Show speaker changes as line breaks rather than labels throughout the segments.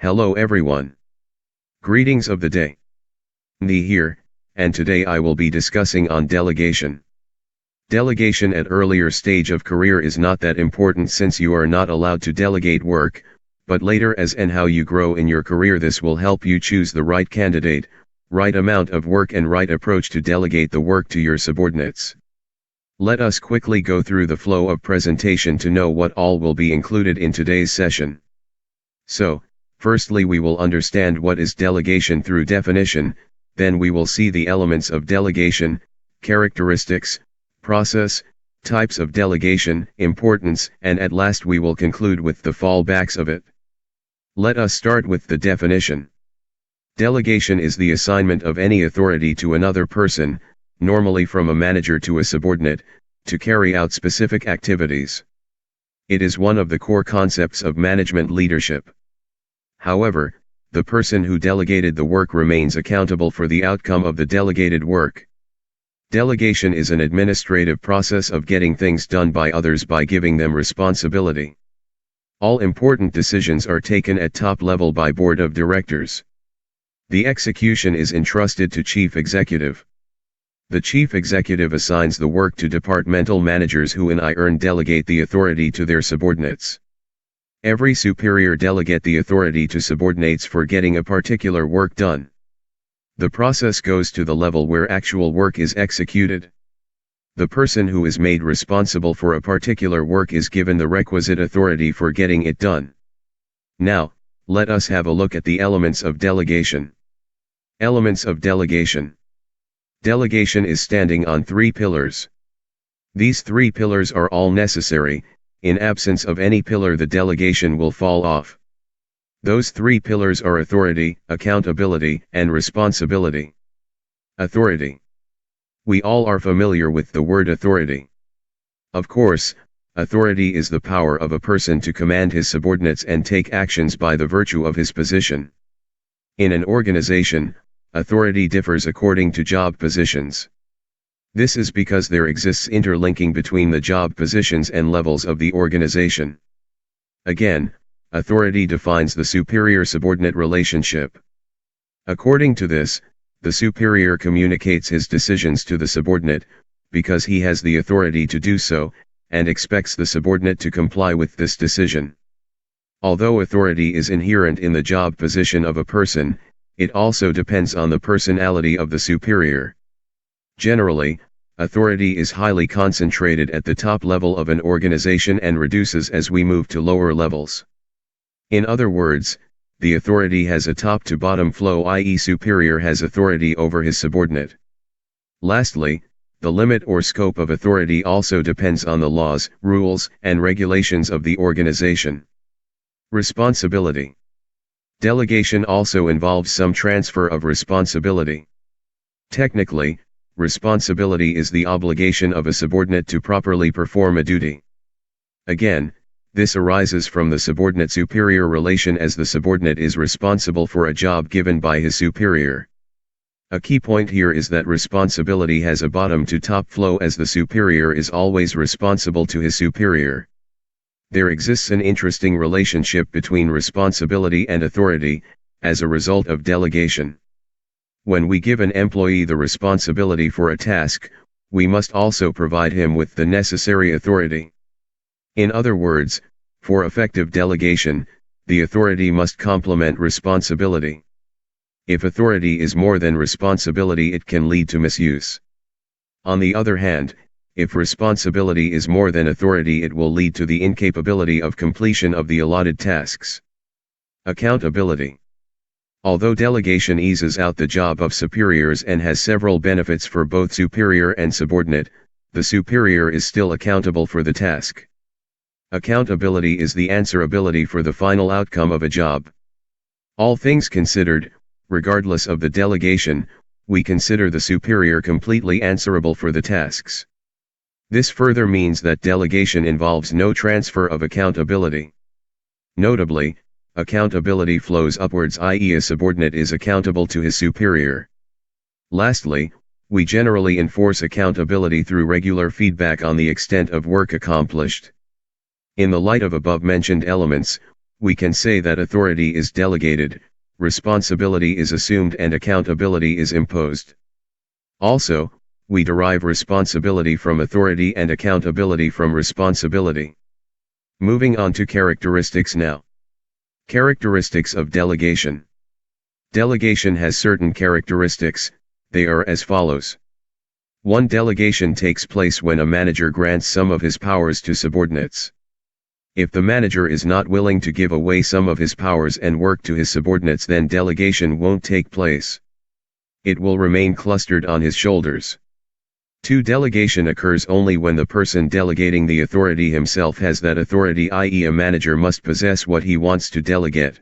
Hello everyone. Greetings of the day. Ni here, and today I will be discussing on delegation. Delegation at earlier stage of career is not that important since you are not allowed to delegate work, but later as and how you grow in your career this will help you choose the right candidate, right amount of work and right approach to delegate the work to your subordinates. Let us quickly go through the flow of presentation to know what all will be included in today's session. So, firstly we will understand what is delegation through definition, then we will see the elements of delegation, characteristics, process, types of delegation, importance, and at last we will conclude with the fallbacks of it. Let us start with the definition. Delegation is the assignment of any authority to another person, normally from a manager to a subordinate, to carry out specific activities. It is one of the core concepts of management leadership. However, the person who delegated the work remains accountable for the outcome of the delegated work. Delegation is an administrative process of getting things done by others by giving them responsibility. All important decisions are taken at top level by board of directors. The execution is entrusted to chief executive. The chief executive assigns the work to departmental managers who in turn delegate the authority to their subordinates. Every superior delegate the authority to subordinates for getting a particular work done. The process goes to the level where actual work is executed. The person who is made responsible for a particular work is given the requisite authority for getting it done. Now, let us have a look at the elements of delegation. Elements of delegation. Delegation is standing on three pillars. These three pillars are all necessary. In absence of any pillar the delegation will fall off. Those three pillars are authority, accountability, and responsibility. Authority. We all are familiar with the word authority. Of course, authority is the power of a person to command his subordinates and take actions by the virtue of his position. In an organization, authority differs according to job positions. This is because there exists interlinking between the job positions and levels of the organization. Again, authority defines the superior-subordinate relationship. According to this, the superior communicates his decisions to the subordinate, because he has the authority to do so, and expects the subordinate to comply with this decision. Although authority is inherent in the job position of a person, it also depends on the personality of the superior. Generally, authority is highly concentrated at the top level of an organization and reduces as we move to lower levels. In other words, the authority has a top-to-bottom flow, i.e. superior has authority over his subordinate. Lastly, the limit or scope of authority also depends on the laws, rules, and regulations of the organization. Responsibility. Delegation also involves some transfer of responsibility. Technically, responsibility is the obligation of a subordinate to properly perform a duty. Again, this arises from the subordinate-superior relation as the subordinate is responsible for a job given by his superior. A key point here is that responsibility has a bottom-to-top flow as the superior is always responsible to his superior. There exists an interesting relationship between responsibility and authority, as a result of delegation. When we give an employee the responsibility for a task, we must also provide him with the necessary authority. In other words, for effective delegation, the authority must complement responsibility. If authority is more than responsibility, it can lead to misuse. On the other hand, if responsibility is more than authority, it will lead to the incapability of completion of the allotted tasks. Accountability. Although delegation eases out the job of superiors and has several benefits for both superior and subordinate, the superior is still accountable for the task. Accountability is the answerability for the final outcome of a job. All things considered, regardless of the delegation, we consider the superior completely answerable for the tasks. This further means that delegation involves no transfer of accountability. Notably, accountability flows upwards, i.e. a subordinate is accountable to his superior. Lastly, we generally enforce accountability through regular feedback on the extent of work accomplished. In the light of above-mentioned elements, we can say that authority is delegated, responsibility is assumed and accountability is imposed. Also, we derive responsibility from authority and accountability from responsibility. Moving on to characteristics now. Characteristics of delegation. Delegation has certain characteristics, they are as follows. 1. Delegation takes place when a manager grants some of his powers to subordinates. If the manager is not willing to give away some of his powers and work to his subordinates, then delegation won't take place. It will remain clustered on his shoulders. 2. Delegation occurs only when the person delegating the authority himself has that authority, i.e., a manager must possess what he wants to delegate.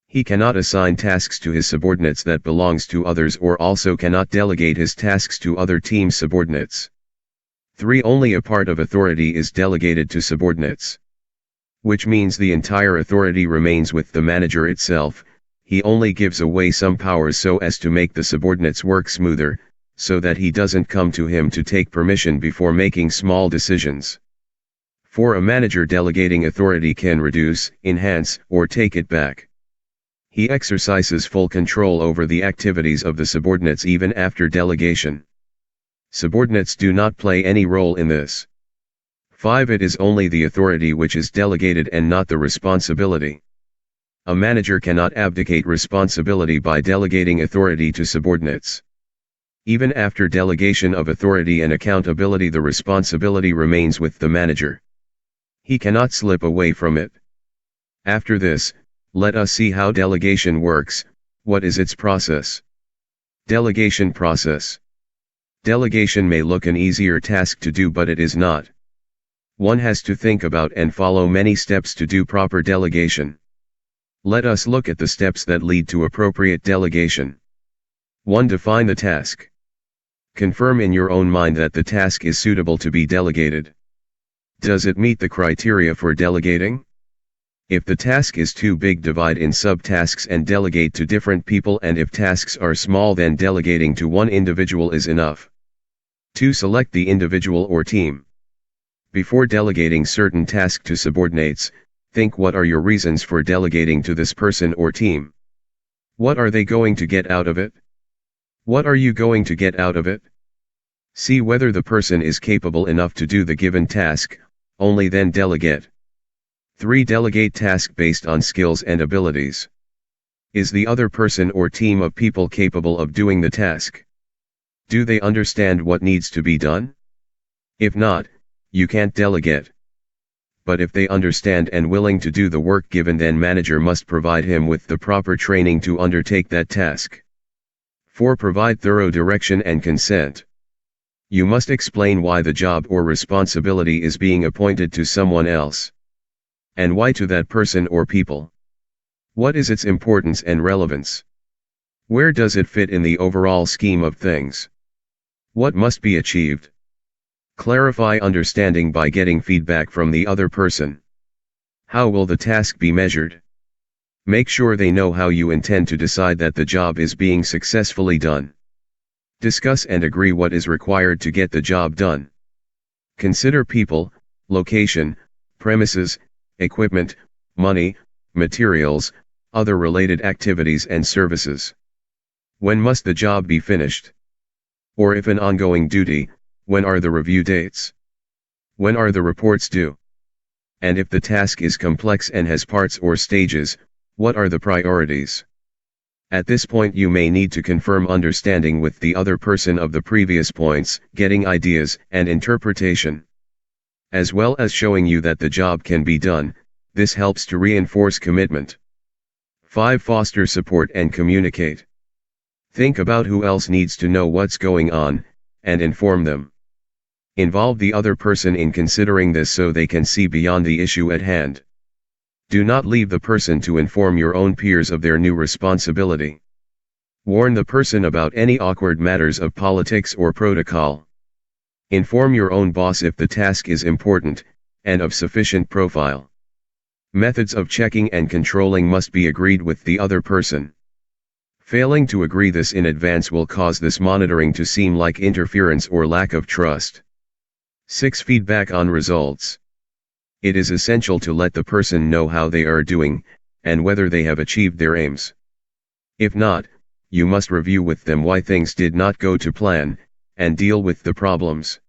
He cannot assign tasks to his subordinates that belongs to others, or also cannot delegate his tasks to other team subordinates. 3. Only a part of authority is delegated to subordinates. Which means the entire authority remains with the manager itself. He only gives away some powers so as to make the subordinates work smoother, so that he doesn't come to him to take permission before making small decisions. 4. A manager delegating authority can reduce, enhance, or take it back. He exercises full control over the activities of the subordinates even after delegation. Subordinates do not play any role in this. 5. It is only the authority which is delegated and not the responsibility. A manager cannot abdicate responsibility by delegating authority to subordinates. Even after delegation of authority and accountability, the responsibility remains with the manager. He cannot slip away from it. After this, let us see how delegation works. What is its process? Delegation process. Delegation may look an easier task to do, but it is not. One has to think about and follow many steps to do proper delegation. Let us look at the steps that lead to appropriate delegation. 1. Define the task. Confirm in your own mind that the task is suitable to be delegated. Does it meet the criteria for delegating? If the task is too big, divide in subtasks and delegate to different people, and if tasks are small, then delegating to one individual is enough. 2. Select the individual or team. Before delegating certain tasks to subordinates, think what are your reasons for delegating to this person or team. What are they going to get out of it? What are you going to get out of it? See whether the person is capable enough to do the given task, only then delegate. 3. Delegate task based on skills and abilities. Is the other person or team of people capable of doing the task? Do they understand what needs to be done? If not, you can't delegate. But if they understand and willing to do the work given, then manager must provide him with the proper training to undertake that task. 4. Provide thorough direction and consent. You must explain why the job or responsibility is being appointed to someone else. And why to that person or people. What is its importance and relevance? Where does it fit in the overall scheme of things? What must be achieved? Clarify understanding by getting feedback from the other person. How will the task be measured? Make sure they know how you intend to decide that the job is being successfully done. Discuss and agree what is required to get the job done. Consider people, location, premises, equipment, money, materials, other related activities and services. When must the job be finished? Or if an ongoing duty, when are the review dates? When are the reports due? And if the task is complex and has parts or stages, what are the priorities? At this point you may need to confirm understanding with the other person of the previous points, getting ideas and interpretation. As well as showing you that the job can be done, this helps to reinforce commitment. 5. Foster support and communicate. Think about who else needs to know what's going on, and inform them. Involve the other person in considering this so they can see beyond the issue at hand. Do not leave the person to inform your own peers of their new responsibility. Warn the person about any awkward matters of politics or protocol. Inform your own boss if the task is important, and of sufficient profile. Methods of checking and controlling must be agreed with the other person. Failing to agree this in advance will cause this monitoring to seem like interference or lack of trust. 6. Feedback on results. It is essential to let the person know how they are doing, and whether they have achieved their aims. If not, you must review with them why things did not go to plan, and deal with the problems.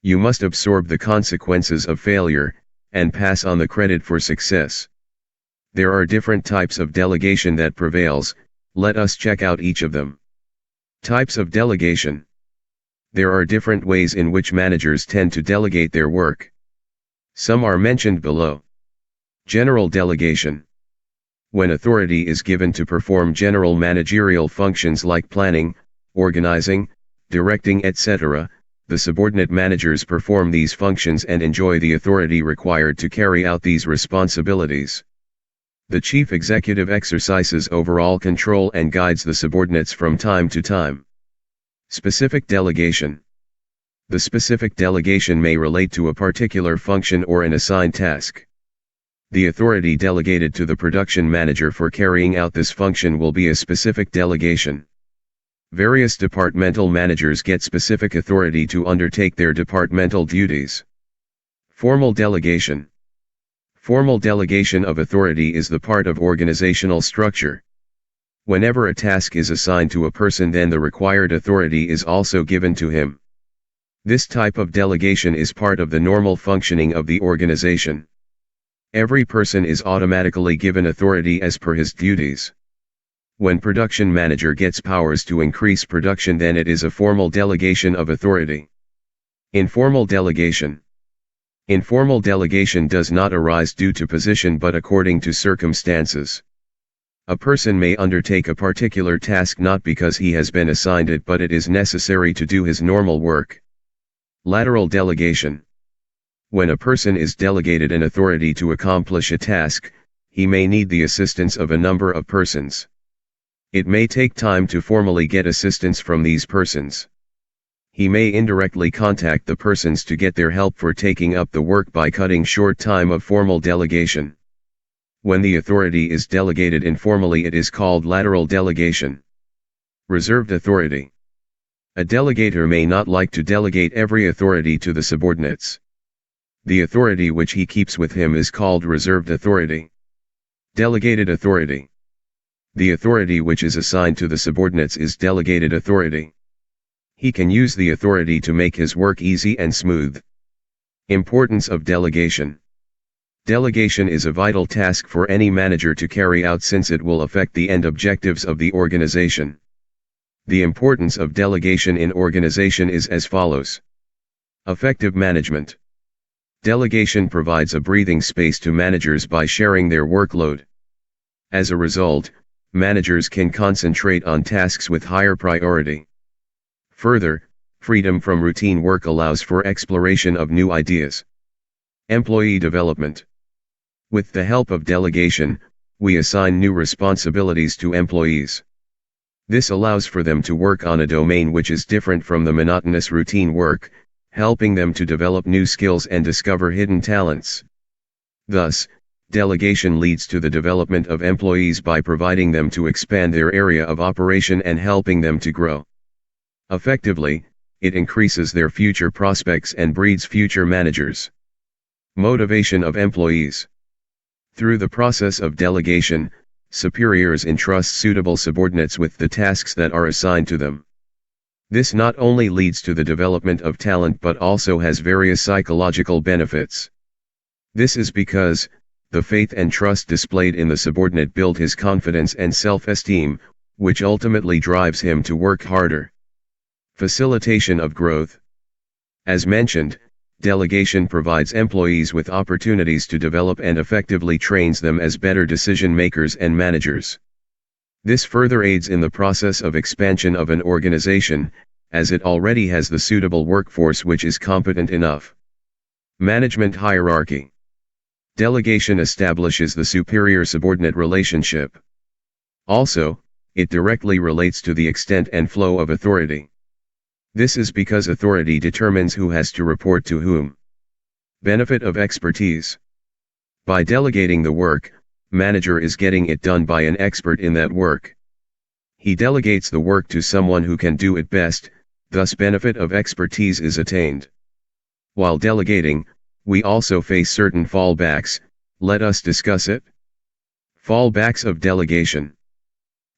You must absorb the consequences of failure, and pass on the credit for success. There are different types of delegation that prevails. Let us check out each of them. Types of delegation. There are different ways in which managers tend to delegate their work. Some are mentioned below. General delegation. When authority is given to perform general managerial functions like planning, organizing, directing, etc., the subordinate managers perform these functions and enjoy the authority required to carry out these responsibilities. The chief executive exercises overall control and guides the subordinates from time to time. Specific delegation. The specific delegation may relate to a particular function or an assigned task. The authority delegated to the production manager for carrying out this function will be a specific delegation. Various departmental managers get specific authority to undertake their departmental duties. Formal delegation. Formal delegation of authority is the part of organizational structure. Whenever a task is assigned to a person, then the required authority is also given to him. This type of delegation is part of the normal functioning of the organization. Every person is automatically given authority as per his duties. When production manager gets powers to increase production, then it is a formal delegation of authority. Informal delegation. Informal delegation does not arise due to position but according to circumstances. A person may undertake a particular task not because he has been assigned it, but it is necessary to do his normal work. Lateral delegation. When a person is delegated an authority to accomplish a task, he may need the assistance of a number of persons. It may take time to formally get assistance from these persons. He may indirectly contact the persons to get their help for taking up the work by cutting short time of formal delegation. When the authority is delegated informally, it is called lateral delegation. Reserved authority. A delegator may not like to delegate every authority to the subordinates. The authority which he keeps with him is called reserved authority. Delegated authority. The authority which is assigned to the subordinates is delegated authority. He can use the authority to make his work easy and smooth. Importance of delegation. Delegation is a vital task for any manager to carry out since it will affect the end objectives of the organization. The importance of delegation in organization is as follows. Effective management. Delegation provides a breathing space to managers by sharing their workload. As a result, managers can concentrate on tasks with higher priority. Further, freedom from routine work allows for exploration of new ideas. Employee development. With the help of delegation, we assign new responsibilities to employees. This allows for them to work on a domain which is different from the monotonous routine work, helping them to develop new skills and discover hidden talents. Thus, delegation leads to the development of employees by providing them to expand their area of operation and helping them to grow. Effectively, it increases their future prospects and breeds future managers. Motivation of employees. Through the process of delegation, superiors entrust suitable subordinates with the tasks that are assigned to them. This not only leads to the development of talent but also has various psychological benefits. This is because, the faith and trust displayed in the subordinate build his confidence and self-esteem, which ultimately drives him to work harder. Facilitation of growth. As mentioned, delegation provides employees with opportunities to develop and effectively trains them as better decision makers and managers. This further aids in the process of expansion of an organization, as it already has the suitable workforce which is competent enough. Management hierarchy. Delegation establishes the superior-subordinate relationship. Also, it directly relates to the extent and flow of authority. This is because authority determines who has to report to whom. Benefit of expertise. By delegating the work, manager is getting it done by an expert in that work. He delegates the work to someone who can do it best, thus benefit of expertise is attained. While delegating, We also face certain fallbacks. Let us discuss it. Fallbacks of delegation.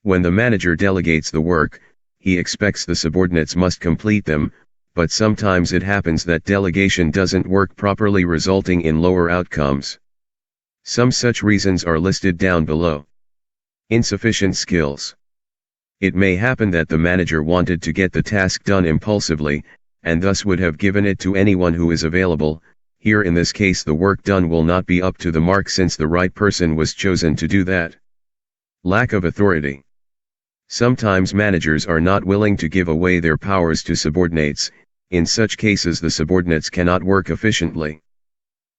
When the manager delegates the work, he expects the subordinates must complete them, but sometimes it happens that delegation doesn't work properly, resulting in lower outcomes. Some such reasons are listed down below. Insufficient skills. It may happen that the manager wanted to get the task done impulsively, and thus would have given it to anyone who is available. Here in this case the work done will not be up to the mark since the right person was chosen to do that. Lack of authority. Sometimes managers are not willing to give away their powers to subordinates. In such cases the subordinates cannot work efficiently.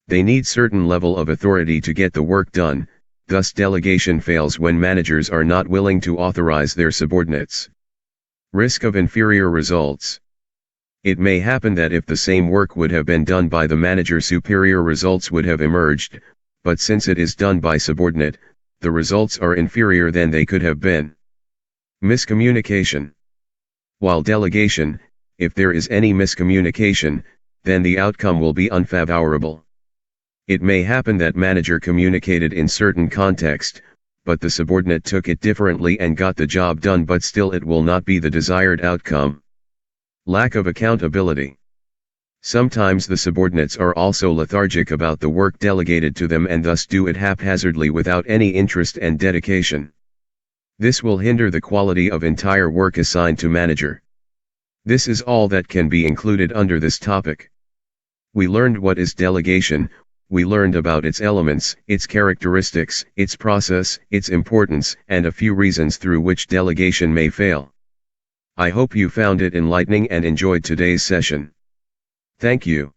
They need certain level of authority to get the work done, thus delegation fails when managers are not willing to authorize their subordinates. Risk of inferior results. It may happen that if the same work would have been done by the manager, superior results would have emerged, but since it is done by subordinate, the results are inferior than they could have been. Miscommunication. While delegation, if there is any miscommunication, then the outcome will be unfavorable. It may happen that manager communicated in certain context, but the subordinate took it differently and got the job done, but still it will not be the desired outcome. Lack of accountability. Sometimes the subordinates are also lethargic about the work delegated to them and thus do it haphazardly without any interest and dedication. This will hinder the quality of entire work assigned to manager. This is all that can be included under this topic. We learned what is delegation, we learned about its elements, its characteristics, its process, its importance, and a few reasons through which delegation may fail. I hope you found it enlightening and enjoyed today's session. Thank you.